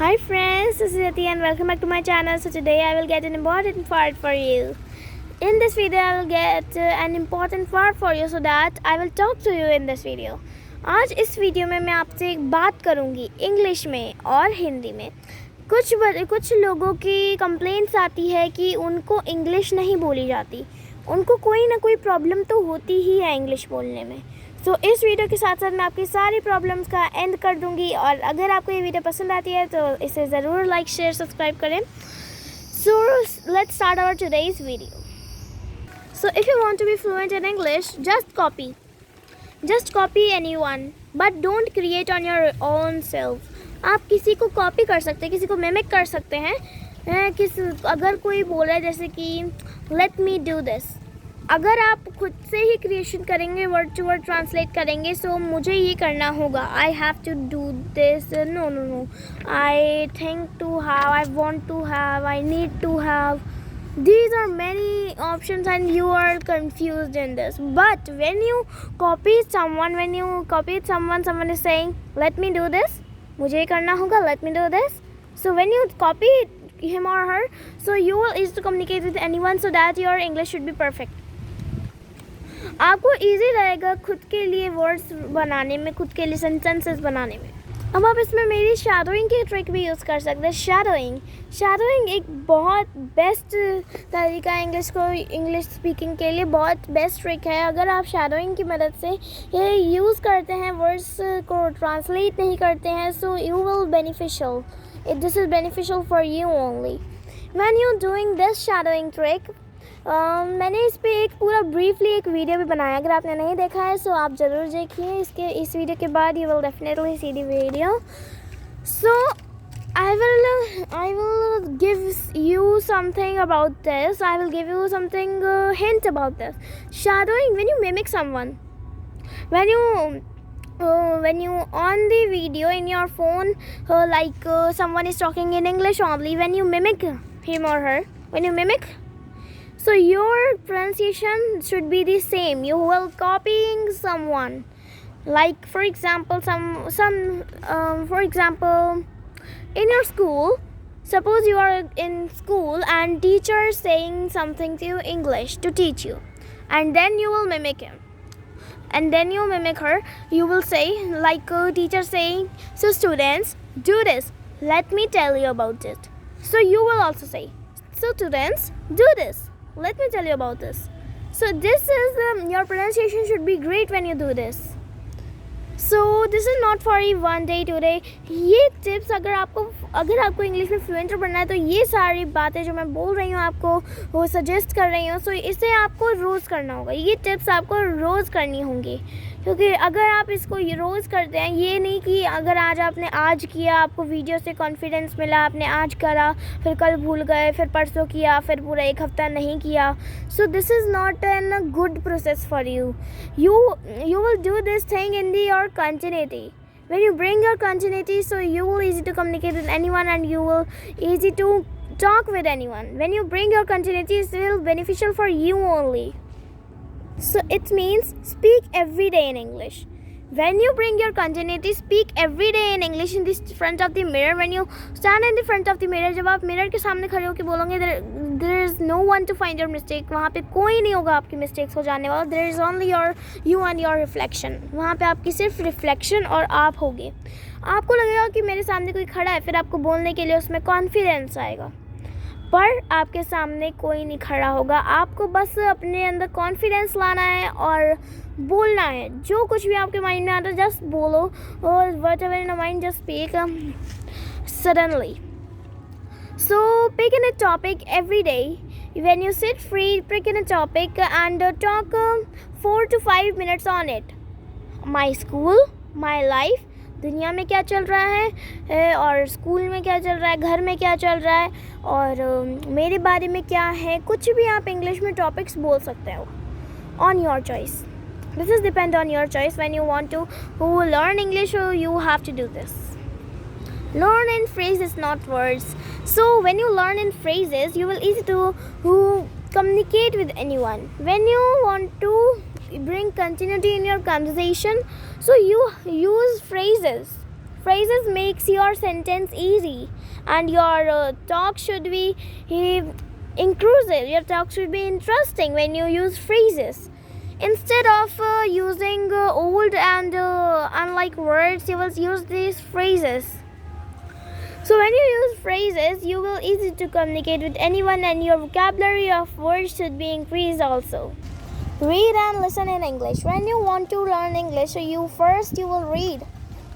Hi friends, this is Yati and welcome back to my channel. So today I will get an important part for you. In this video I will get an important part for you so that I will talk to you in this video. आज इस video में मैं आपसे एक बात करूँगी English में और हिंदी में। कुछ लोगों की कंप्लेंट्स आती है कि उनको इंग्लिश नहीं बोली जाती, उनको कोई ना कोई प्रॉब्लम तो होती ही है इंग्लिश बोलने में। सो इस वीडियो के साथ साथ मैं आपकी सारी प्रॉब्लम्स का एंड कर दूंगी और अगर आपको ये वीडियो पसंद आती है तो इसे ज़रूर लाइक शेयर सब्सक्राइब करें। So let's start our today's video. So if you want to be fluent in English, just copy anyone but don't create on your own self. आप किसी को कॉपी कर सकते हैं, किसी को मिमिक कर सकते हैं। अगर कोई बोल रहा है जैसे कि लेट मी डू दिस, अगर आप खुद से ही क्रिएशन करेंगे, वर्ड टू वर्ड ट्रांसलेट करेंगे, सो मुझे ये करना होगा, I have to do this, no I think to have, I want to have, I need to have. These are many options and you are confused in this. But when you copy someone, someone is saying let me do this, मुझे ये करना होगा, let me do this. So when you copy him or her, so you will easy to communicate with anyone so that your English should be perfect. आपको easy रहेगा खुद के लिए words बनाने में, खुद के लिए सेंटेंसेस बनाने में। अब आप इसमें मेरी शैडोइंग की ट्रिक भी यूज़ कर सकते हैं। शैडोइंग एक बहुत बेस्ट तरीका है इंग्लिश स्पीकिंग के लिए, बहुत बेस्ट ट्रिक है। अगर आप शैडोइंग की मदद से ये यूज़ करते हैं, वर्ड्स को ट्रांसलेट नहीं करते हैं, so you will beneficial, this is beneficial for you only when you doing this shadowing trick. मैंने इस पे एक पूरा ब्रीफली एक वीडियो भी बनाया, अगर आपने नहीं देखा है सो आप ज़रूर देखिए। इस वीडियो के बाद you will definitely see the video. So I will give you something about this. I will give you something hint about this. Shadowing, when you mimic someone, when you on the video in your phone, someone is talking in English only, when you mimic him or her, so your pronunciation should be the same. You will copying someone. Like for example, for example, in your school, suppose you are in school and teacher is saying something to you English to teach you, and then you will mimic him, and then you mimic her. You will say like a teacher saying, so students do this, let me tell you about it. So you will also say, so students do this, let me tell you about this. So this is your pronunciation should be great when you do this. So this is not for one day, 2 day. ये tips अगर आपको English में fluent बनना है तो ये सारी बातें जो मैं बोल रही हूँ आपको, वो सजेस्ट कर रही हूँ, सो इसे आपको रोज़ करना होगा। ये टिप्स आपको रोज़ करनी होंगी, क्योंकि अगर आप इसको रोज़ करते हैं, ये नहीं कि अगर आपने आज किया, आपको वीडियो से कॉन्फिडेंस मिला, आपने आज करा, फिर कल भूल गए, फिर परसों किया, फिर पूरा एक हफ्ता नहीं किया। So this is not an good process for you will do this thing in your continuity. When you bring your continuity, so you will easy to communicate with anyone and you will easy to talk with anyone. When you bring your continuity, it's still beneficial for you only. So it means speak every day in English. When you bring your continuity, speak every day in English in the front of the mirror. When you stand in the front of the mirror, जब आप mirror के सामने खड़े होकर बोलोगे, there is no one to find your mistake. वहाँ पे कोई नहीं होगा आपकी मिस्टेक्स हो जाने वाला. There is only you and your reflection. वहाँ पे आपकी सिर्फ रिफ्लेक्शन और आप होगे. आपको लगेगा कि मेरे सामने कोई खड़ा है, फिर आपको बोलने के लिए उसमें कॉन्फिडेंस आएगा, पर आपके सामने कोई नहीं खड़ा होगा। आपको बस अपने अंदर कॉन्फिडेंस लाना है और बोलना है। जो कुछ भी आपके माइंड में आता है जस्ट बोलो, और whatever in your mind just speak suddenly. So pick in a topic every day. When you sit free, pick in a topic and talk 4 to 5 minutes on it. My school, my life, दुनिया में क्या चल रहा है और school में क्या चल रहा है, घर में क्या चल रहा है और मेरे बारे में क्या है, कुछ भी आप इंग्लिश में टॉपिक्स बोल सकते हो on your choice. This is depend on your choice. When you want to learn English, you have to do this. Learn in phrases, not words. So when you learn in phrases, you will easy to communicate with anyone. When you want to bring continuity in your conversation, so you use phrases. phrases makes your sentence easy, and your talk should be inclusive. Your talk should be interesting when you use phrases. Instead of using old and unlike words, you will use these phrases. So when you use phrases, you will easy to communicate with anyone, and your vocabulary of words should be increased also. Read and listen in English. When you want to learn English, so you will read.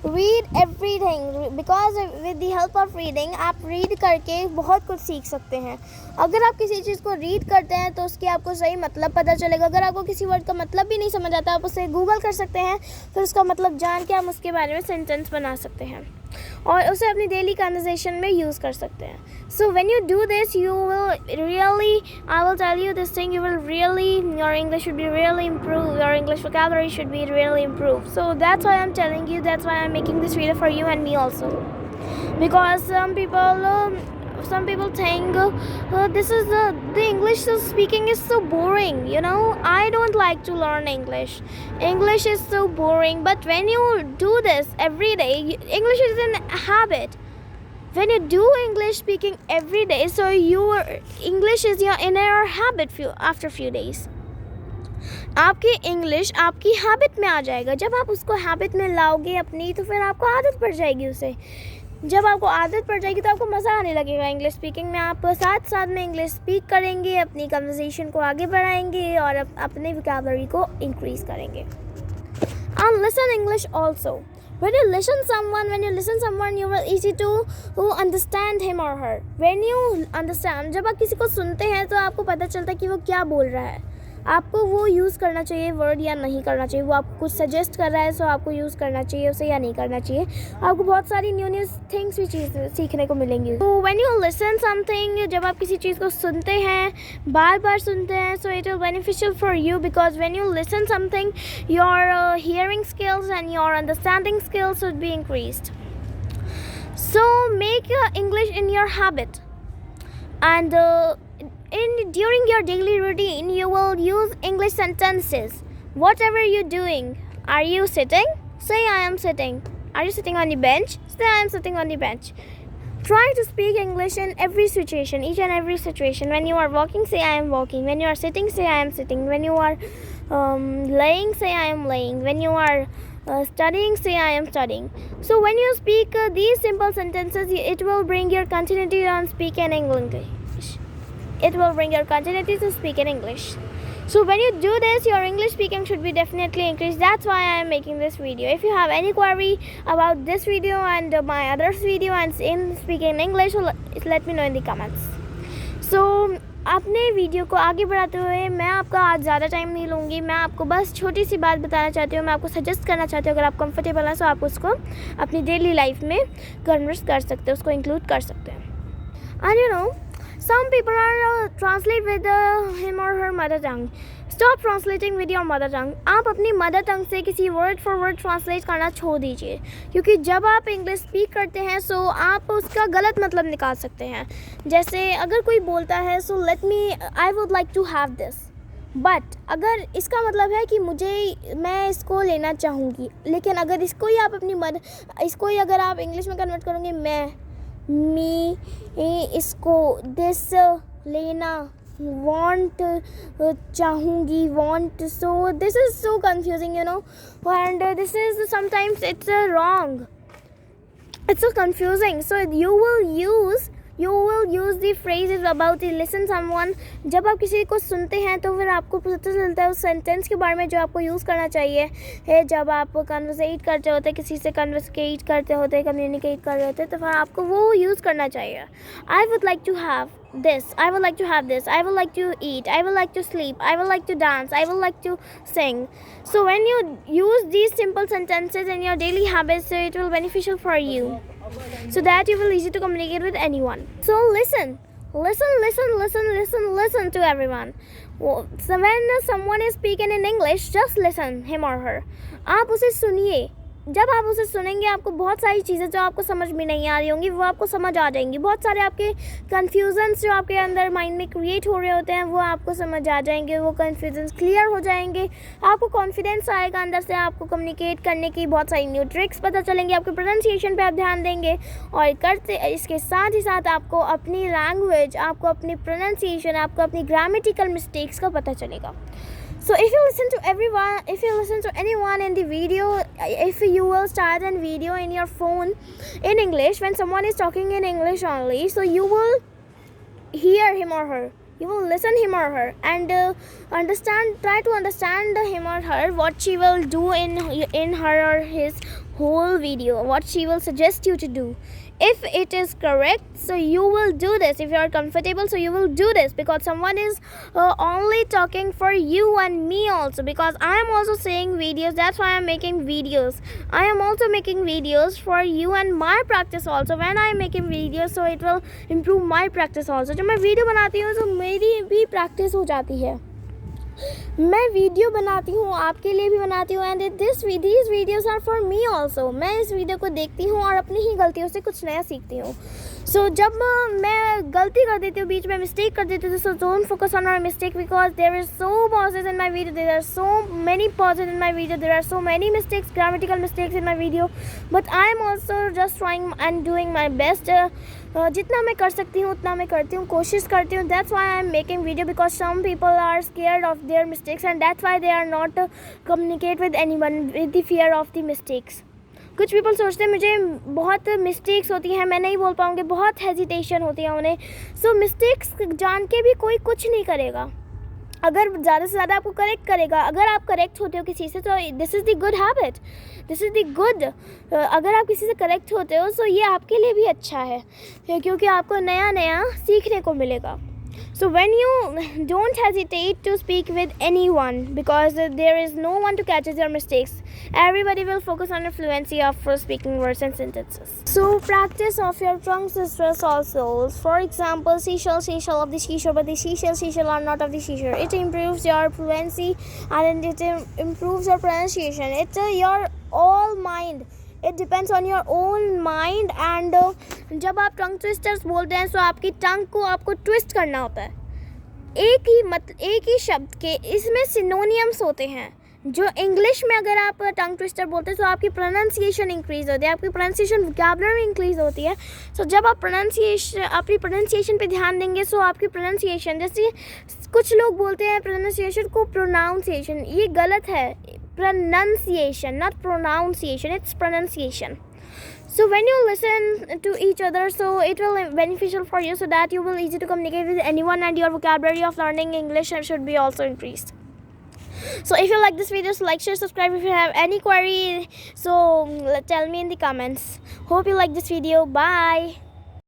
Read everything, because with the help of reading आप read करके बहुत कुछ सीख सकते हैं. अगर आप किसी चीज़ को रीड करते हैं तो उसकी आपको सही मतलब पता चलेगा. अगर आपको किसी वर्ड का मतलब भी नहीं समझ आता, आप उसे गूगल कर सकते हैं, फिर उसका मतलब जान के आप उसके बारे में सेंटेंस बना सकते हैं और उसे अपनी डेली कन्वर्सेशन में यूज़ कर सकते हैं. So when you do this, you will really, I will tell you this thing, you will really, your English should be really improved, your English vocabulary should be really improved. So that's why I'm telling you, that's why I'm making this video for you and me also. Because some people think this is the English speaking is so boring. I don't like to learn English. English is so boring. But when you do this every day, English is a habit. When you do English speaking every day, so your English is in your habit after few days. आपकी English आपकी habit में आ जाएगा. जब आप उसको habit में लाओगे अपनी, तो फिर आपको आदत पड़ जाएगी उसे. जब आपको आदत पड़ जाएगी तो आपको मज़ा आने लगेगा इंग्लिश स्पीकिंग में. आप साथ साथ में इंग्लिश स्पीक करेंगे, अपनी कन्वर्सेशन को आगे बढ़ाएंगे और अपने वोकैबुलरी को इंक्रीज़ करेंगे. And listen English also. When you listen someone, you will easy to understand him or her. When you understand, जब आप किसी को सुनते हैं तो आपको पता चलता है कि वो क्या बोल रहा है. आपको वो यूज़ करना चाहिए वर्ड या नहीं करना चाहिए. वो आपको कुछ सजेस्ट कर रहा है, सो आपको यूज़ करना चाहिए उसे या नहीं करना चाहिए. आपको बहुत सारी न्यू थिंग्स भी सीखने को मिलेंगी. तो व्हेन यू लिसन समथिंग, जब आप किसी चीज़ को सुनते हैं, बार बार सुनते हैं, so it will beneficial for you. Because when you listen something, your hearing skills and your understanding skills should be increased. So make English in your habit, and during your daily routine, you will use English sentences. Whatever you're doing, are you sitting? Say I am sitting. Are you sitting on the bench? Say I am sitting on the bench. Try to speak English in every situation, each and every situation. When you are walking, say I am walking. When you are sitting, say I am sitting. When you are laying, say I am laying. When you are studying, say I am studying. So when you speak these simple sentences, it will bring your continuity on speaking English. It will bring your continuity to speak in English. So when you do this, your English speaking should be definitely increased. That's why I am making this video. If you have any query about this video and my other video and in speaking English, let me know in the comments. So अपने video को आगे बढ़ाते हुए मैं आपका आज ज़्यादा time नहीं लूँगी. मैं आपको बस छोटी सी बात बताना चाहती हूँ. मैं आपको सजेस्ट करना चाहती हूँ, अगर आप कंफर्टेबल हैं तो आप उसको अपनी डेली लाइफ में कन्वर्स कर सकते हैं, उसको इंक्लूड कर सकते हैं. And some people are translate with him or her mother tongue. Stop translating with your mother tongue. आप अपनी मदर टंग से किसी वर्ड फॉर वर्ड ट्रांसलेट करना छोड़ दीजिए, क्योंकि जब आप इंग्लिश स्पीक करते हैं सो आप उसका गलत मतलब निकाल सकते हैं. जैसे अगर कोई बोलता है so I would like to have this, but अगर इसका मतलब है कि मैं इसको लेना चाहूँगी, लेकिन अगर इसको ही अगर आप इंग्लिश में कन्वर्ट करोगे, मी इसको दिस लेना, want चाहूँगी, want, so this is so confusing, and this is sometimes it's wrong. It's so confusing. So you will use the phrases about the listen someone. जब आप किसी को सुनते हैं तो फिर आपको पता चलता है उस सेंटेंस के बारे में जो आपको यूज़ करना चाहिए है. जब आप कन्वर्सेट करते होते, किसी से कन्वर्सेट करते होते, कम्युनिकेट कर रहे होते, तो फिर आपको वो यूज़ करना चाहिए. I would like to have this, I would like to have this, I would like to eat, I would like to sleep, I would like to dance, I would like to sing. So when you use these simple sentences in your daily habits, so it will beneficial for you, so that you will easy to communicate with anyone. So listen to everyone. So when someone is speaking in English, just listen him or her. आप उसे सुनिए, जब आप उसे सुनेंगे आपको बहुत सारी चीज़ें जो आपको समझ में नहीं आ रही होंगी वो आपको समझ आ जाएंगी। बहुत सारे आपके कन्फ्यूजन्स जो आपके अंदर माइंड में क्रिएट हो रहे होते हैं वो आपको समझ आ जाएंगे, वो कन्फ्यूजन्स क्लियर हो जाएंगे। आपको कॉन्फिडेंस आएगा अंदर से, आपको कम्युनिकेट करने की बहुत सारी न्यू ट्रिक्स पता चलेंगे, आपके प्रोनाउंसिएशन पे आप ध्यान देंगे और करते इसके साथ ही साथ आपको अपनी लैंग्वेज, आपको अपनी प्रोनाउंसिएशन, आपको अपनी ग्रामेटिकल मिस्टेक्स का पता चलेगा। So if you listen to anyone in the video, if you will start a video in your phone in English, when someone is talking in English only, so you will hear him or her, you will listen him or her and try to understand him or her, what she will do in her or his whole video, what she will suggest you to do. If it is correct, so you will do this. If you are comfortable, so you will do this, because someone is only talking for you and me also, because I am also saying videos, that's why I am making videos. I am also making videos for you and my practice also. When I am making videos, so it will improve my practice also. जब मैं video बनाती हूँ तो मेरी भी practice हो जाती है। मैं वीडियो बनाती हूँ, आपके लिए भी बनाती हूँ, and these videos are for me also. मैं इस वीडियो को देखती हूँ और अपनी ही गलतियों से कुछ नया सीखती हूँ। सो जब मैं गलती कर देती हूँ, बीच में मिस्टेक कर देती हूँ, so don't focus on my mistake, because there is so pauses in my video, there are so many pauses in my video, there are so many mistakes, grammatical mistakes in my video, but I am also just trying and doing my best. जितना मैं कर सकती हूँ उतना मैं करती हूँ, कोशिश करती हूँ। That's why I am making video, because some people are scared of their mistakes and that's why they are not communicate with anyone with the fear of the mistakes. कुछ पीपल सोचते हैं मुझे बहुत मिस्टेक्स होती हैं, मैं नहीं बोल पाऊँगी, बहुत हेजिटेशन होती है उन्हें। सो मिस्टेक्स जान के भी कोई कुछ नहीं करेगा, अगर ज़्यादा से ज़्यादा आपको करेक्ट करेगा। अगर आप करेक्ट होते हो किसी से तो this is the good habit, this is the good. अगर आप किसी से करेक्ट होते हो तो ये आपके लिए भी अच्छा है, क्योंकि आपको नया नया सीखने को मिलेगा। So when you don't hesitate to speak with anyone, because there is no one to catch your mistakes. Everybody will focus on your fluency of speaking words and sentences. So practice of your tongue twisters also. For example, seashell of the seashore, but the seashell are not of the seashore. It improves your fluency and it improves your pronunciation. It's your all mind. It depends on your own mind. And जब आप टंग twisters बोलते हैं तो आपकी टंग को आपको twist करना होता है। एक ही शब्द के इसमें सिनोनियम्स होते हैं। जो इंग्लिश में अगर आप टंग ट्विस्टर बोलते हैं तो आपकी प्रोनाउंसिएशन इंक्रीज़ होती है, आपकी प्रोनाउंसिएशन वोकैबुलरी इंक्रीज़ होती है। सो जब आप अपनी प्रोनाउंसिएशन पे ध्यान देंगे, सो आपकी प्रोनाउंसिएशन, जैसे कुछ लोग बोलते हैं प्रोनाउंसिएशन को प्रोनाउंसिएशन, ये गलत है। Pronunciation, not pronunciation, it's pronunciation. So when you listen to each other, so it will be beneficial for you, so that you will easy to communicate with anyone, and your vocabulary of learning English should be also increased. So if you like this video, so like, share, subscribe. If you have any query, so tell me in the comments. Hope you like this video. Bye.